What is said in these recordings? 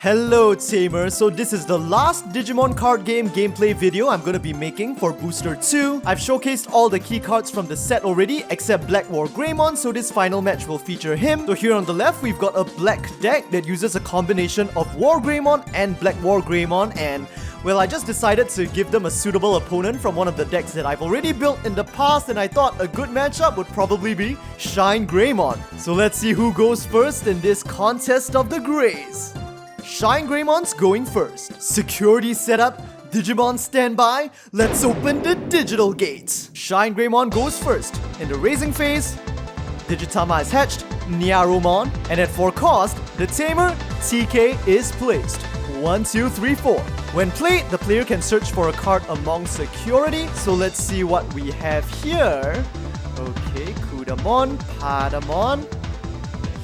Hello Tamers, so this is the last Digimon Card Game gameplay video I'm gonna be making for Booster 2. I've showcased all the key cards from the set already except Black Wargreymon, so this final match will feature him. So here on the left we've got a black deck that uses a combination of Wargreymon and Black Wargreymon, and well, I just decided to give them a suitable opponent from one of the decks that I've already built in the past, and I thought a good matchup would probably be Shinegreymon. So let's see who goes first in this contest of the Greys. Shinegreymons going first. Security setup, Digimon standby, let's open the digital gates. Shinegreymon goes first. In the raising phase, Digitama is hatched, Nyaromon, and at 4 cost, the Tamer, TK, is placed. 1, 2, 3, 4. When played, the player can search for a card among security, so let's see what we have here. Okay, Kudamon, Padamon,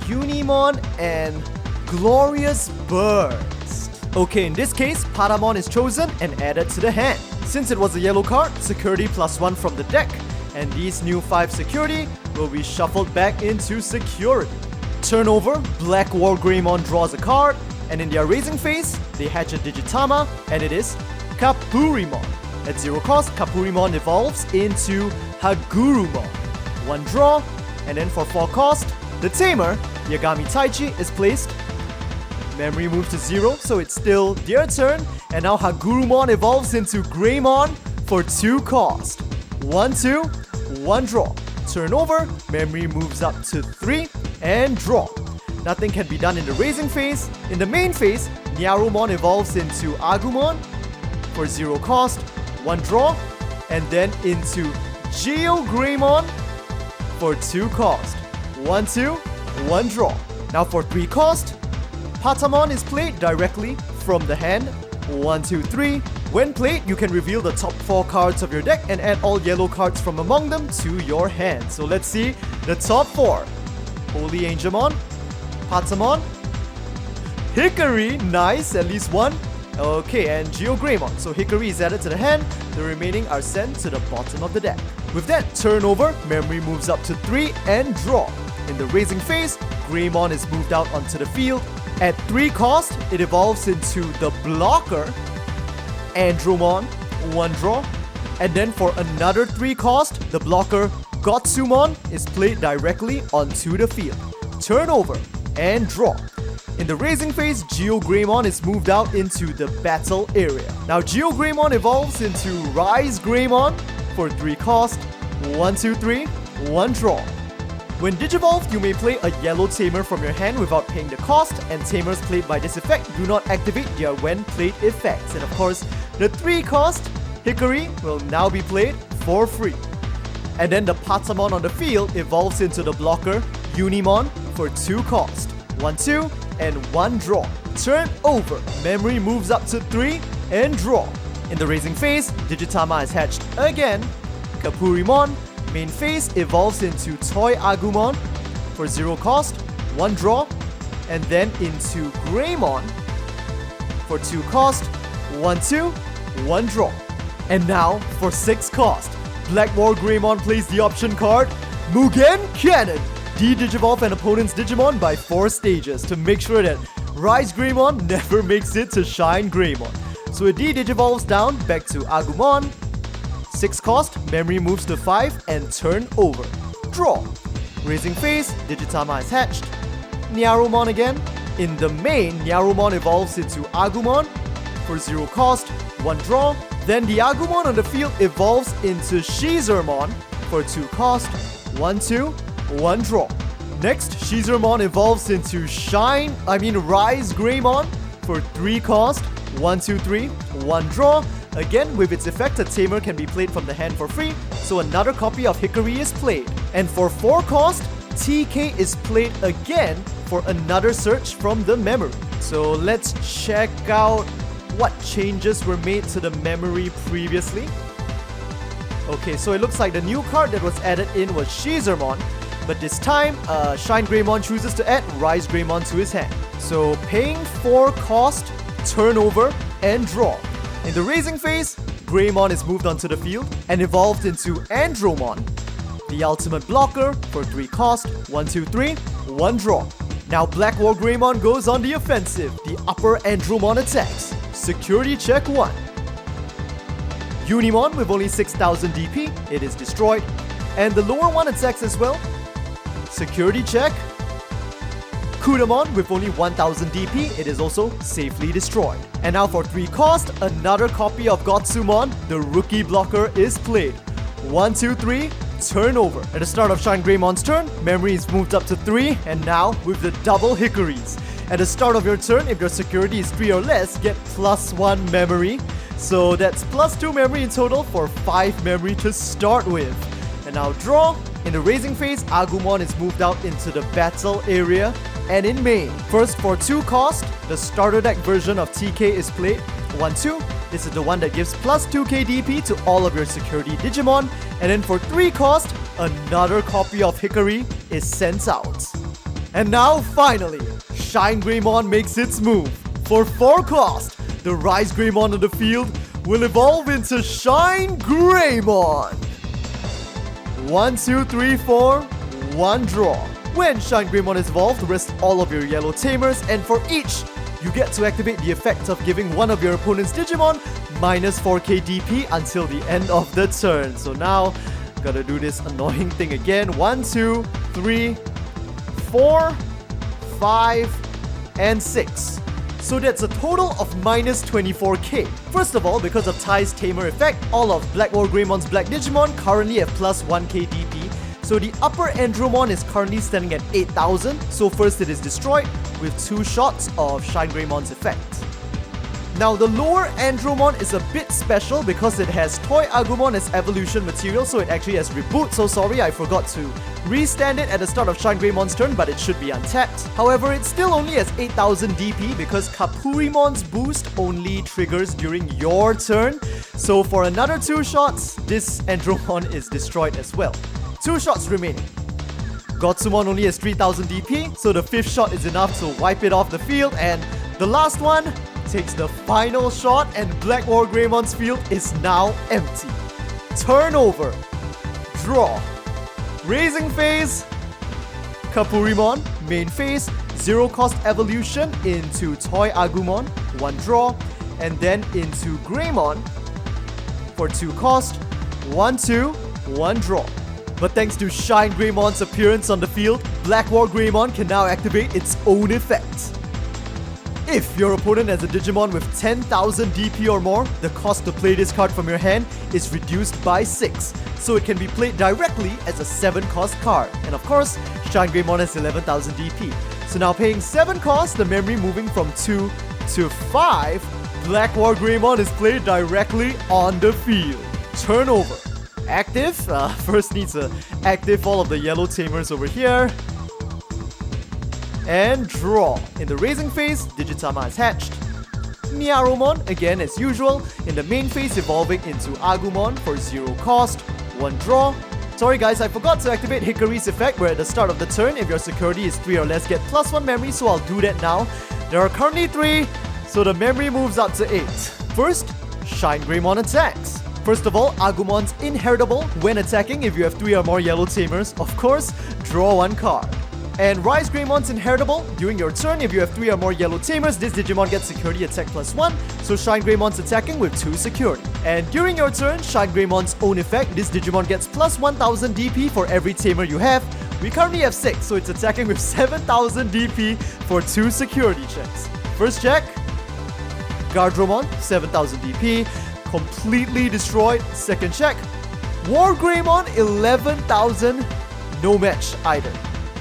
Unimon, and Glorious Burst. Okay, in this case, Patamon is chosen and added to the hand. Since it was a yellow card, security +1 from the deck, and these new 5 security will be shuffled back into security. Turnover, Black Wargreymon draws a card, and in their raising phase, they hatch a Digitama, and it is Kapurimon. At 0 cost, Kapurimon evolves into Hagurumon. 1 draw, and then for 4 cost, the Tamer, Yagami Taichi, is placed. Memory moves to 0, so it's still their turn, and now Hagurumon evolves into Greymon for 2 cost. 1, 2, 1 draw. Turn over, memory moves up to 3, and draw. Nothing can be done in the raising phase. In the main phase, Nyaromon evolves into Agumon for 0 cost, 1 draw, and then into GREYS for 2 cost. 1, 2, 1 draw. Now for 3 cost, Patamon is played directly from the hand. 1, 2, 3. When played, you can reveal the top 4 cards of your deck and add all yellow cards from among them to your hand. So let's see the top 4. Holy Angemon, Patamon, Hikari, nice, at least 1. Okay, and GREYS. So Hikari is added to the hand, the remaining are sent to the bottom of the deck. With that, turnover, memory moves up to 3 and draw. In the raising phase, Greymon is moved out onto the field. At 3 cost, it evolves into the blocker, Andromon, 1 draw. And then for another 3 cost, the blocker, Gotsumon, is played directly onto the field. Turnover and draw. In the raising phase, GREYS is moved out into the battle area. Now GREYS evolves into Greymon for 3 cost, 1, 2, 3, 1 draw. When Digivolved, you may play a yellow Tamer from your hand without paying the cost, and Tamers played by this effect do not activate their when played effects. And of course, the 3 cost, Hikari, will now be played for free. And then the Patamon on the field evolves into the blocker, Unimon, for 2 cost. 1, 2, and 1 draw. Turn over, memory moves up to 3, and draw. In the raising phase, Digitama is hatched again. Kapurimon, main phase, evolves into Toy Agumon for 0 cost, 1 draw, and then into Greymon for 2 cost, 1, 2, 1 draw. And now for 6 cost, Black Wargreymon plays the option card, Mugen Cannon. De-Digivolve an opponent's Digimon by 4 stages to make sure that Greymon never makes it to Shinegreymon. So it de-Digivolves down back to Agumon. 6 cost, memory moves to 5 and turn over. Draw. Raising phase, Digitama is hatched. Nyaromon again. In the main, Nyaromon evolves into Agumon for 0 cost, 1 draw. Then the Agumon on the field evolves into Shizermon for 2 cost, 1, 2, 1 draw. Next, Shizermon evolves into Greymon for 3 cost, 1, 2, 3, 1 draw. Again, with its effect, a Tamer can be played from the hand for free, so another copy of Hikari is played. And for 4 cost, TK is played again for another search from the memory. So let's check out what changes were made to the memory previously. Okay, so it looks like the new card that was added in was Shizermon, but this time, Shinegreymon chooses to add Greymon to his hand. So paying 4 cost, turnover, and draw. In the raising phase, Greymon is moved onto the field and evolved into Andromon, the ultimate blocker for 3 cost, 1, 2, 3, 1 draw. Now Black Wargreymon goes on the offensive. The upper Andromon attacks. Security check 1. Unimon with only 6000 DP, it is destroyed. And the lower one attacks as well. Security check. Kudamon with only 1000 DP, it is also safely destroyed. And now for 3 cost, another copy of Gotsumon, the rookie blocker, is played. 1, 2, 3, turn over. At the start of Shinegreymon's turn, memory is moved up to 3, and now with the double hickories. At the start of your turn, if your security is 3 or less, get +1 memory. So that's +2 memory in total for 5 memory to start with. And now draw. In the raising phase, Agumon is moved out into the battle area and in main. First for 2 cost, the starter deck version of TK is played. 1, 2. This is the one that gives +2k DP to all of your security Digimon. And then for 3 cost, another copy of Hickory is sent out. And now finally, Shinegreymon makes its move. For 4 cost, the Greymon on the field will evolve into Shinegreymon. 1, 2, 3, 4, 1 draw. When Shinegreymon is evolved, rest all of your yellow tamers, and for each, you get to activate the effect of giving one of your opponent's Digimon -4k DP until the end of the turn. So now, gotta do this annoying thing again. 1, 2, 3, 4, 5, and 6. So that's a total of -24k. First of all, because of Ty's Tamer effect, all of Black Wargreymon's Black Digimon currently have +1k DP. So the upper Andromon is currently standing at 8000. So first it is destroyed with 2 shots of Shinegreymon effect. Now the lower Andromon is a bit special because it has Toy Agumon as evolution material, so it actually has Reboot. So sorry, I forgot to restand it at the start of Shinegreymon turn, but it should be untapped. However, it still only has 8000 DP because Kapurimon's boost only triggers during your turn. So for another 2 shots, this Andromon is destroyed as well. 2 shots remaining. Gotsumon only has 3000 DP, so the 5th shot is enough to wipe it off the field, and the last one takes the final shot, and Black Wargreymon's field is now empty. Turnover. Draw. Raising phase. Kapurimon. Main phase. 0 cost evolution into Toy Agumon. 1 draw. And then into Greymon. For 2 cost. 1, 2, 1 draw. But thanks to Shinegreymon appearance on the field, Black Wargreymon can now activate its own effect. If your opponent has a Digimon with 10,000 DP or more, the cost to play this card from your hand is reduced by 6, so it can be played directly as a 7 cost card. And of course, Shinegreymon has 11,000 DP. So now paying 7 cost, the memory moving from 2 to 5, Black Wargreymon is played directly on the field. Turnover. Active. First needs to active all of the yellow tamers over here. And draw. In the raising phase, Digitama is hatched. Miaromon, again as usual, in the main phase evolving into Agumon for 0 cost, 1 draw. Sorry guys, I forgot to activate Hickory's effect, where at the start of the turn, if your security is 3 or less, get +1 memory, so I'll do that now. There are currently 3, so the memory moves up to 8. First, Shinegreymon attacks. First of all, Agumon's inheritable when attacking if you have 3 or more yellow tamers. Of course, draw 1 card. And Greymon's inheritable. During your turn, if you have 3 or more yellow tamers, this Digimon gets security attack +1, so Shinegreymon attacking with 2 security. And during your turn, Shinegreymon own effect, this Digimon gets +1000 DP for every tamer you have. We currently have 6, so it's attacking with 7000 DP for 2 security checks. First check, Gardromon, 7000 DP, completely destroyed. Second check, Wargreymon, 11,000, no match either.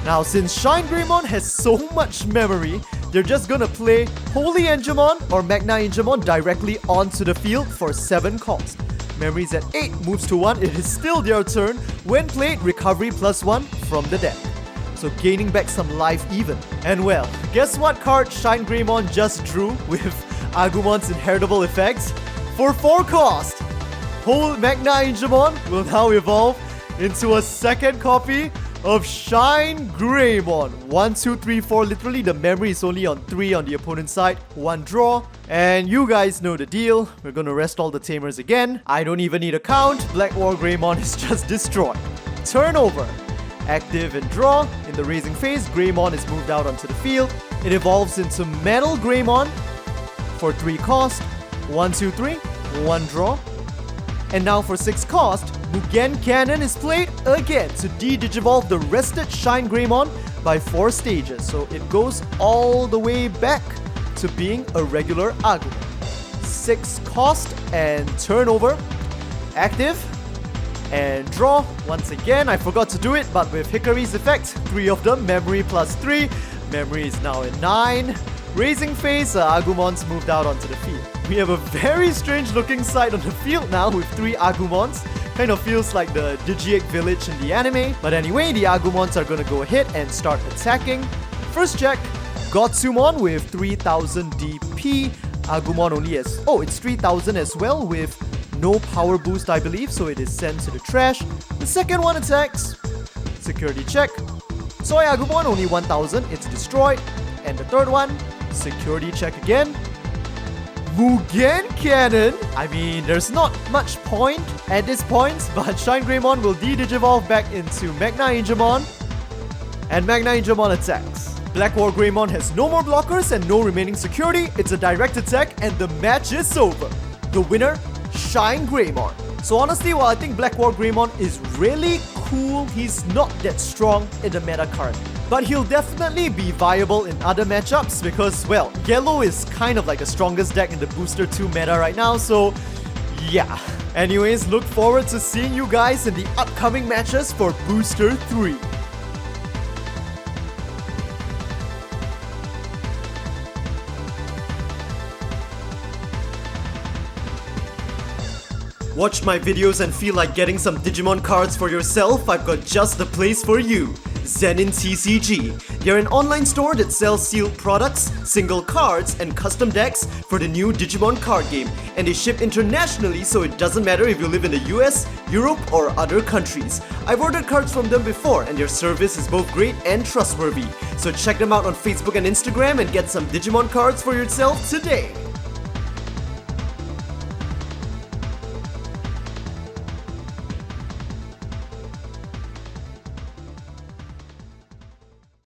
Now, since Shinegreymon has so much memory, they're just gonna play Holy Angemon or Magna Angemon directly onto the field for 7 cost. Memory's at 8, moves to 1, it is still their turn. When played, recovery +1 from the deck. So gaining back some life even. And well, guess what card Shinegreymon just drew with Agumon's inheritable effects? For 4 cost, Whole Magna Angemon will now evolve into a second copy of Shinegreymon. 1, 2, 3, 4. Literally, the memory is only on 3 on the opponent's side. 1 draw. And you guys know the deal. We're gonna rest all the tamers again. I don't even need a count. Black Wargreymon is just destroyed. Turnover. Active and draw. In the raising phase, Greymon is moved out onto the field. It evolves into Metal Greymon for 3 cost. 1, 2, 3. 1 draw. And now for 6 cost, Mugen Cannon is played again to de-digivolve the rested Shinegreymon by 4 stages. So it goes all the way back to being a regular Agumon. 6 cost and turnover. Active and draw. Once again, I forgot to do it, but with Hickory's effect, 3 of them, memory plus 3. Memory is now at 9. Raising phase, Agumon's moved out onto the field. We have a very strange looking sight on the field now with 3 Agumons. Kind of feels like the Digi-Egg village in the anime. But anyway, the Agumons are gonna go ahead and start attacking. First check, Gotsumon with 3000 DP. Agumon only has... oh, it's 3000 as well with no power boost, I believe, so it is sent to the trash. The second one attacks. Security check. Soy Agumon only 1000, it's destroyed. And the third one, security check again. Mugen Cannon? I mean, there's not much point at this point, but Shinegreymon will de-digivolve back into Magna Angemon. And Magna Angemon attacks. Black Wargreymon has no more blockers and no remaining security. It's a direct attack and the match is over. The winner, Shinegreymon. So honestly, while I think Black Wargreymon is really cool, he's not that strong in the meta currently. But he'll definitely be viable in other matchups because, well, Yellow is kind of like the strongest deck in the Booster 2 meta right now, so yeah. Anyways, look forward to seeing you guys in the upcoming matches for Booster 3. Watch my videos and feel like getting some Digimon cards for yourself? I've got just the place for you. Zenin TCG. They're an online store that sells sealed products, single cards, and custom decks for the new Digimon card game. And they ship internationally, so it doesn't matter if you live in the US, Europe, or other countries. I've ordered cards from them before, and their service is both great and trustworthy. So check them out on Facebook and Instagram and get some Digimon cards for yourself today.